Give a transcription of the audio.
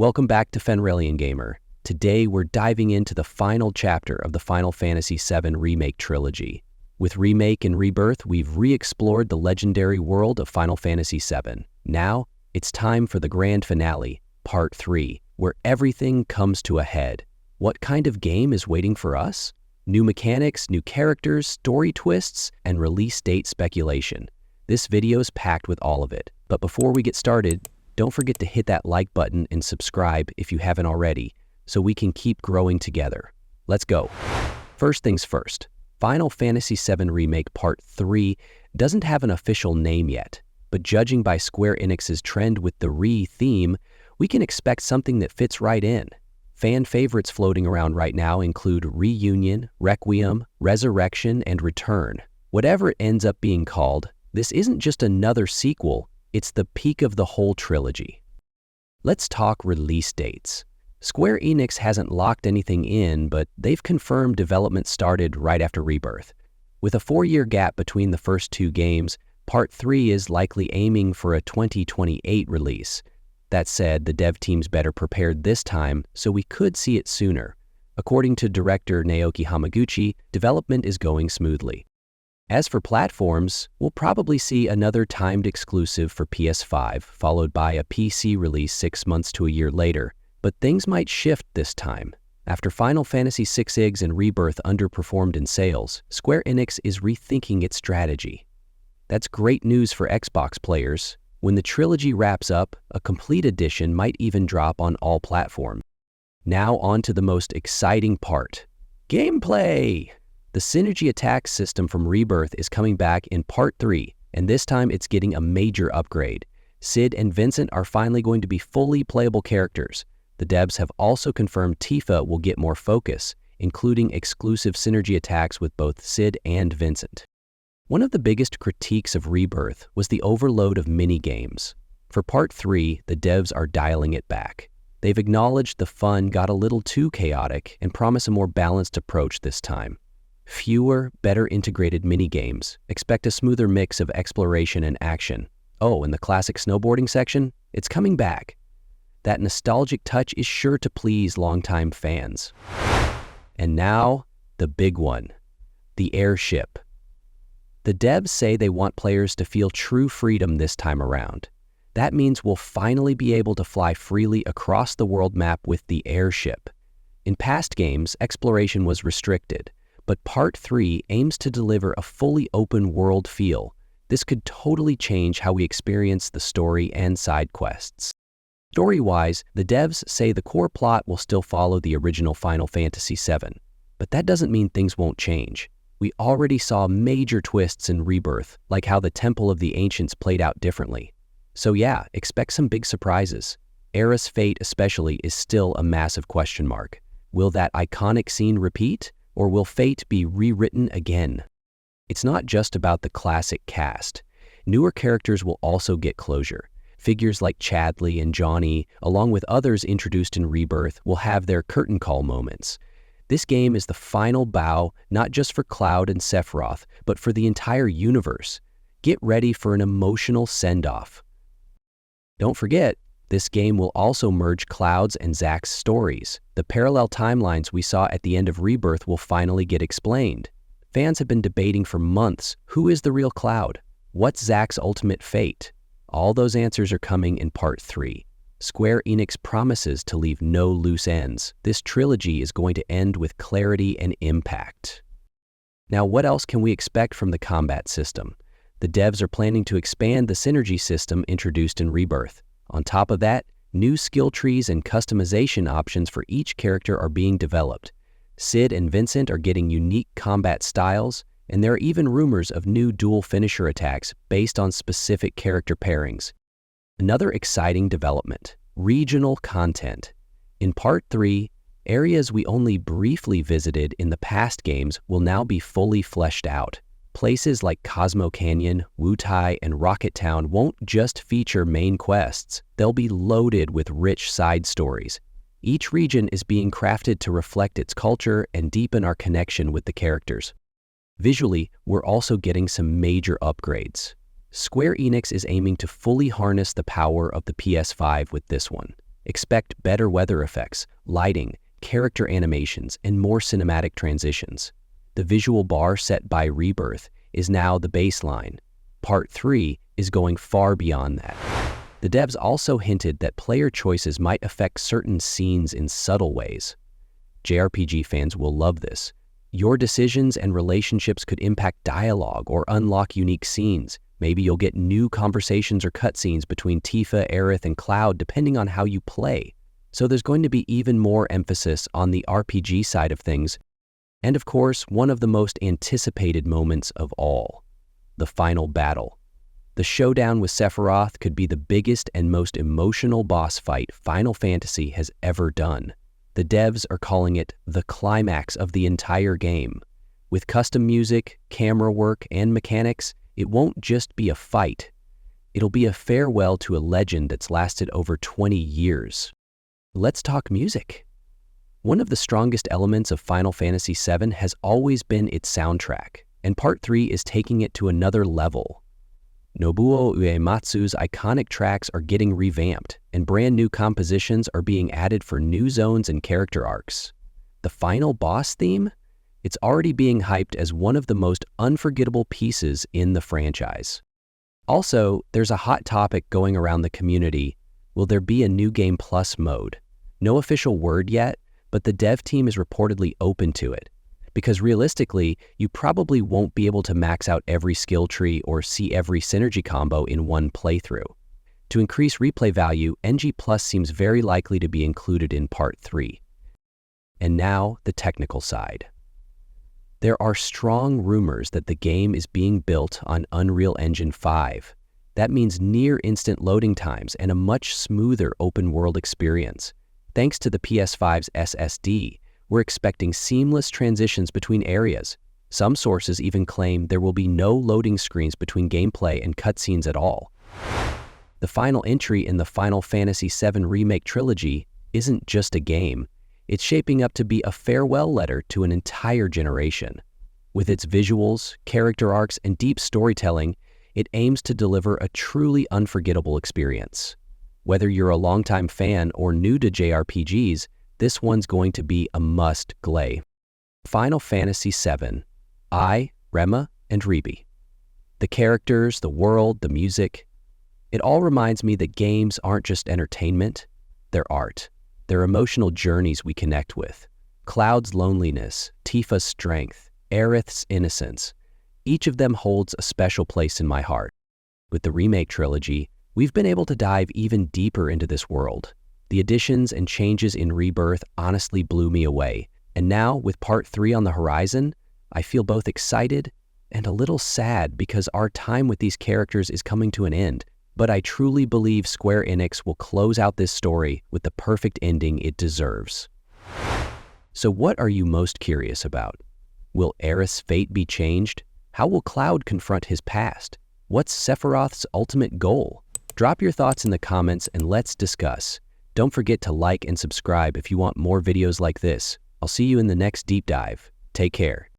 Welcome back to Fenralion Gamer. Today we're diving into the final chapter of the Final Fantasy VII Remake trilogy. With Remake and Rebirth, we've re-explored the legendary world of Final Fantasy VII. Now, it's time for the grand finale, Part 3, where everything comes to a head. What kind of game is waiting for us? New mechanics, new characters, story twists, and release date speculation. This video's packed with all of it. But before we get started, don't forget to hit that like button and subscribe if you haven't already, so we can keep growing together. Let's go. First things first, Final Fantasy VII Remake Part 3 doesn't have an official name yet, but judging by Square Enix's trend with the re-theme, we can expect something that fits right in. Fan favorites floating around right now include Reunion, Requiem, Resurrection, and Return. Whatever it ends up being called, this isn't just another sequel, it's the peak of the whole trilogy. Let's talk release dates. Square Enix hasn't locked anything in, but they've confirmed development started right after Rebirth. With a 4-year gap between the first two games, Part 3 is likely aiming for a 2028 release. That said, the dev team's better prepared this time, so we could see it sooner. According to director Naoki Hamaguchi, development is going smoothly. As for platforms, we'll probably see another timed exclusive for PS5, followed by a PC release 6 months to a year later. But things might shift this time. After Final Fantasy VI and Rebirth underperformed in sales, Square Enix is rethinking its strategy. That's great news for Xbox players. When the trilogy wraps up, a complete edition might even drop on all platforms. Now on to the most exciting part. Gameplay! The synergy attack system from Rebirth is coming back in Part 3, and this time it's getting a major upgrade. Cid and Vincent are finally going to be fully playable characters. The devs have also confirmed Tifa will get more focus, including exclusive synergy attacks with both Cid and Vincent. One of the biggest critiques of Rebirth was the overload of mini-games. For Part 3, the devs are dialing it back. They've acknowledged the fun got a little too chaotic and promise a more balanced approach this time. Fewer, better integrated mini-games. Expect a smoother mix of exploration and action. Oh, and the classic snowboarding section? It's coming back. That nostalgic touch is sure to please longtime fans. And now, the big one. The Airship. The devs say they want players to feel true freedom this time around. That means we'll finally be able to fly freely across the world map with the Airship. In past games, exploration was restricted, but Part 3 aims to deliver a fully open world feel. This could totally change how we experience the story and side quests. Story-wise, the devs say the core plot will still follow the original Final Fantasy VII, but that doesn't mean things won't change. We already saw major twists in Rebirth, like how the Temple of the Ancients played out differently. So yeah, expect some big surprises. Aerith's fate especially is still a massive question mark. Will that iconic scene repeat, or will fate be rewritten again? It's not just about the classic cast. Newer characters will also get closure. Figures like Chadley and Johnny, along with others introduced in Rebirth, will have their curtain call moments. This game is the final bow, not just for Cloud and Sephiroth, but for the entire universe. Get ready for an emotional send-off. Don't forget, this game will also merge Cloud's and Zack's stories. The parallel timelines we saw at the end of Rebirth will finally get explained. Fans have been debating for months, who is the real Cloud? What's Zack's ultimate fate? All those answers are coming in Part 3. Square Enix promises to leave no loose ends. This trilogy is going to end with clarity and impact. Now, what else can we expect from the combat system? The devs are planning to expand the synergy system introduced in Rebirth. On top of that, new skill trees and customization options for each character are being developed. Cid and Vincent are getting unique combat styles, and there are even rumors of new dual finisher attacks based on specific character pairings. Another exciting development, regional content. In Part 3, areas we only briefly visited in the past games will now be fully fleshed out. Places like Cosmo Canyon, Wutai, and Rocket Town won't just feature main quests, they'll be loaded with rich side stories. Each region is being crafted to reflect its culture and deepen our connection with the characters. Visually, we're also getting some major upgrades. Square Enix is aiming to fully harness the power of the PS5 with this one. Expect better weather effects, lighting, character animations, and more cinematic transitions. The visual bar set by Rebirth is now the baseline. Part 3 is going far beyond that. The devs also hinted that player choices might affect certain scenes in subtle ways. JRPG fans will love this. Your decisions and relationships could impact dialogue or unlock unique scenes. Maybe you'll get new conversations or cutscenes between Tifa, Aerith, and Cloud depending on how you play. So there's going to be even more emphasis on the RPG side of things. And of course, one of the most anticipated moments of all, the final battle. The showdown with Sephiroth could be the biggest and most emotional boss fight Final Fantasy has ever done. The devs are calling it the climax of the entire game. With custom music, camera work, and mechanics, it won't just be a fight. It'll be a farewell to a legend that's lasted over 20 years. Let's talk music. One of the strongest elements of Final Fantasy VII has always been its soundtrack, and Part 3 is taking it to another level. Nobuo Uematsu's iconic tracks are getting revamped, and brand new compositions are being added for new zones and character arcs. The final boss theme? It's already being hyped as one of the most unforgettable pieces in the franchise. Also, there's a hot topic going around the community. Will there be a New Game Plus mode? No official word yet, but the dev team is reportedly open to it. Because realistically, you probably won't be able to max out every skill tree or see every synergy combo in one playthrough. To increase replay value, NG Plus seems very likely to be included in Part 3. And now, the technical side. There are strong rumors that the game is being built on Unreal Engine 5. That means near-instant loading times and a much smoother open-world experience. Thanks to the PS5's SSD, we're expecting seamless transitions between areas. Some sources even claim there will be no loading screens between gameplay and cutscenes at all. The final entry in the Final Fantasy VII Remake trilogy isn't just a game. It's shaping up to be a farewell letter to an entire generation. With its visuals, character arcs, and deep storytelling, it aims to deliver a truly unforgettable experience. Whether you're a longtime fan or new to JRPGs, this one's going to be a must-play. Final Fantasy VII, I, Rema, and Ribi. The characters, the world, the music. It all reminds me that games aren't just entertainment, they're art. They're emotional journeys we connect with. Cloud's loneliness, Tifa's strength, Aerith's innocence. Each of them holds a special place in my heart. With the Remake trilogy, we've been able to dive even deeper into this world. The additions and changes in Rebirth honestly blew me away. And now, with Part 3 on the horizon, I feel both excited and a little sad because our time with these characters is coming to an end. But I truly believe Square Enix will close out this story with the perfect ending it deserves. So what are you most curious about? Will Aerith's fate be changed? How will Cloud confront his past? What's Sephiroth's ultimate goal? Drop your thoughts in the comments and let's discuss. Don't forget to like and subscribe if you want more videos like this. I'll see you in the next deep dive. Take care.